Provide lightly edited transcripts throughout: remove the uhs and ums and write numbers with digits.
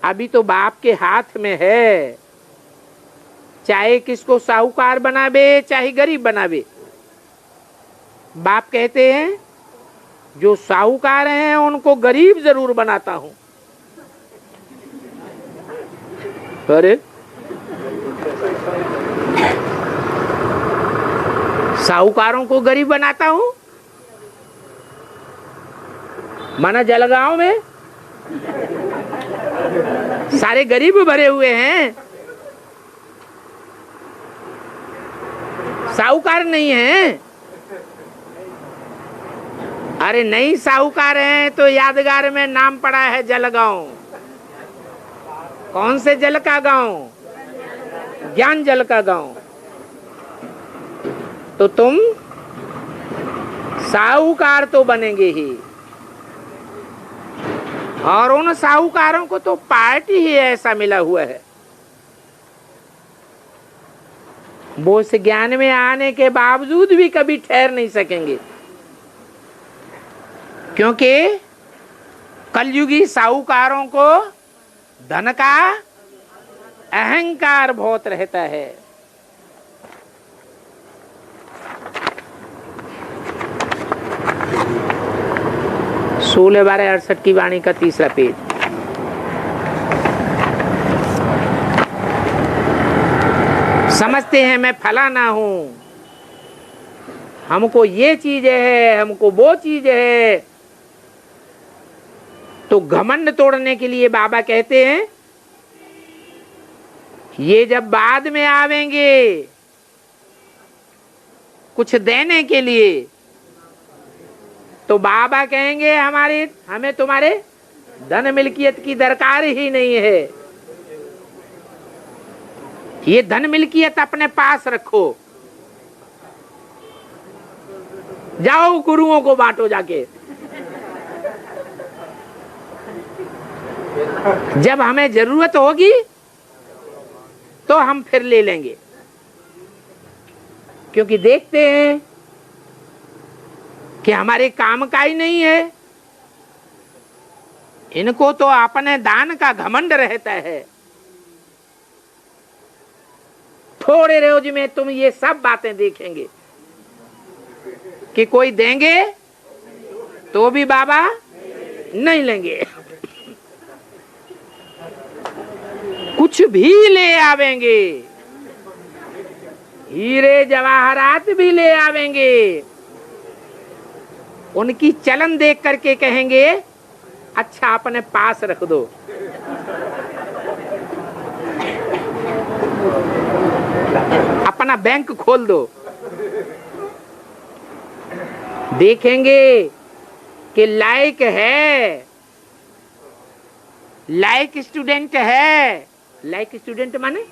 अभी तो बाप के हाथ में है, चाहे किसको साहूकार बनावे चाहे गरीब बनावे। बाप कहते हैं जो साहूकार हैं उनको गरीब जरूर बनाता हूं। अरे साहूकारों को गरीब बनाता हूं, माना जलगांव में सारे गरीब भरे हुए हैं, साहूकार नहीं है। अरे नहीं साहूकार हैं तो यादगार में नाम पड़ा है जलगांव। कौन से जल का गांव? ज्ञान जल का गांव। तो तुम साहूकार तो बनेंगे ही, और उन साहूकारों को तो पार्टी ही ऐसा मिला हुआ है, वो इस ज्ञान में आने के बावजूद भी कभी ठहर नहीं सकेंगे, क्योंकि कलयुगी साहूकारों को धन का अहंकार बहुत रहता है। 16/12/68 की वाणी का 3रा पेज। समझते हैं मैं फलाना हूं, हमको ये चीज है, हमको वो चीज है, तो घमंड तोड़ने के लिए बाबा कहते हैं ये जब बाद में आवेंगे कुछ देने के लिए, तो बाबा कहेंगे हमें तुम्हारे धन मिल्कियत की दरकार ही नहीं है, ये धन मिल्कियत अपने पास रखो, जाओ गुरुओं को बांटो जाके, जब हमें जरूरत होगी तो हम फिर ले लेंगे। क्योंकि देखते हैं कि हमारे काम का ही नहीं है, इनको तो अपने दान का घमंड रहता है। थोड़े रोज में तुम ये सब बातें देखेंगे कि कोई देंगे तो भी बाबा नहीं लेंगे, कुछ भी ले आवेंगे, हीरे जवाहरात भी ले आवेंगे, उनकी चलन देख करके कहेंगे अच्छा अपने पास रख दो। अपना बैंक खोल दो। देखेंगे कि लायक है, लायक स्टूडेंट है, लायक स्टूडेंट माने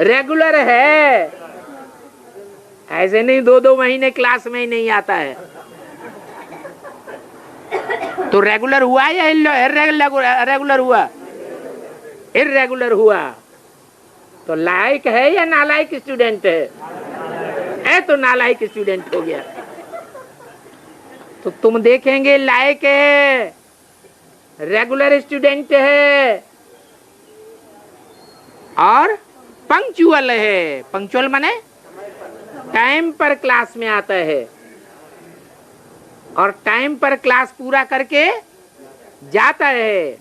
रेगुलर है, ऐसे नहीं 2-2 महीने क्लास में ही नहीं आता है, तो रेगुलर हुआ या इरेगुलर हुआ? इरेगुलर हुआ तो लायक है या नालायक स्टूडेंट है? तो नालायक स्टूडेंट हो गया। तो तुम देखेंगे लायक है, रेगुलर स्टूडेंट है और पंक्चुअल है। पंक्चुअल माने टाइम पर क्लास में आता है और टाइम पर क्लास पूरा करके जाता है,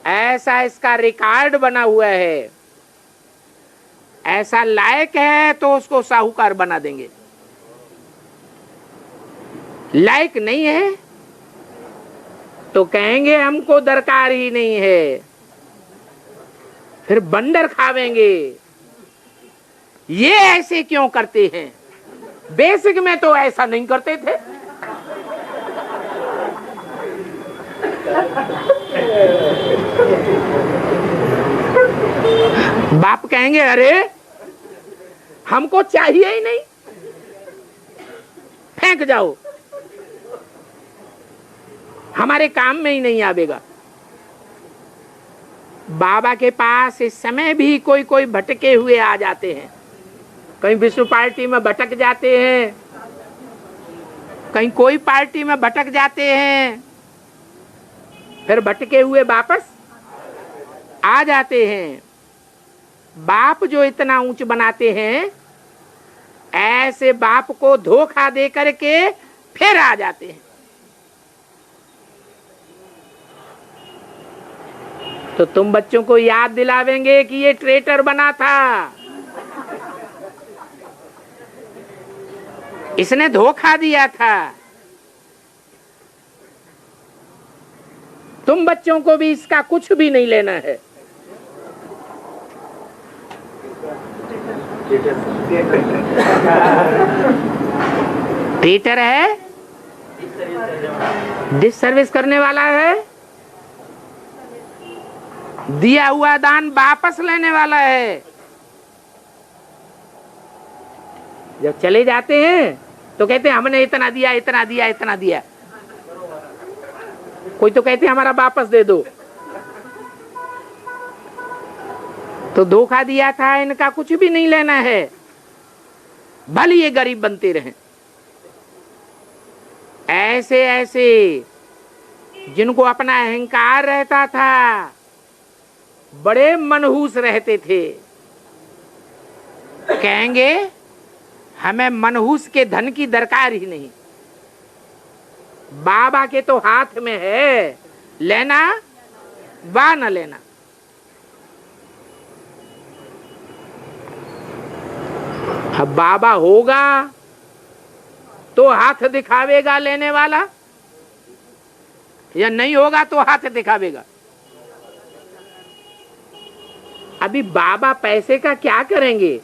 ऐसा इसका रिकॉर्ड बना हुआ है। ऐसा लायक है तो उसको साहूकार बना देंगे, लायक नहीं है तो कहेंगे हमको दरकार ही नहीं है, फिर बंदर खावेंगे। ये ऐसे क्यों करते हैं? बेसिक में तो ऐसा नहीं करते थे। बाप कहेंगे अरे हमको चाहिए ही नहीं, फेंक जाओ, हमारे काम में ही नहीं आवेगा। बाबा के पास इस समय भी कोई कोई भटके हुए आ जाते हैं, कहीं विष्णु पार्टी में भटक जाते हैं, कहीं कोई पार्टी में भटक जाते हैं, फिर भटके हुए वापस आ जाते हैं। बाप जो इतना ऊंच बनाते हैं, ऐसे बाप को धोखा दे करके फिर आ जाते हैं। तो तुम बच्चों को याद दिलावेंगे कि ये ट्रेटर बना था, इसने धोखा दिया था। तुम बच्चों को भी इसका कुछ भी नहीं लेना है। ट्रेटर है, डिस सर्विस करने वाला है, दिया हुआ दान वापस लेने वाला है। जब चले जाते हैं तो कहते हैं हमने इतना दिया, इतना दिया, इतना दिया। कोई तो कहते हैं हमारा वापस दे दो। तो धोखा दिया था, इनका कुछ भी नहीं लेना है, भले ये गरीब बनते रहें। ऐसे ऐसे जिनको अपना अहंकार रहता था, बड़े मनहूस रहते थे, कहेंगे हमें मनहूस के धन की दरकार ही नहीं, बाबा के तो हाथ में है, लेना वा न लेना। अब बाबा होगा तो हाथ दिखावेगा लेने वाला, या नहीं होगा तो हाथ दिखावेगा। अभी बाबा पैसे का क्या करेंगे?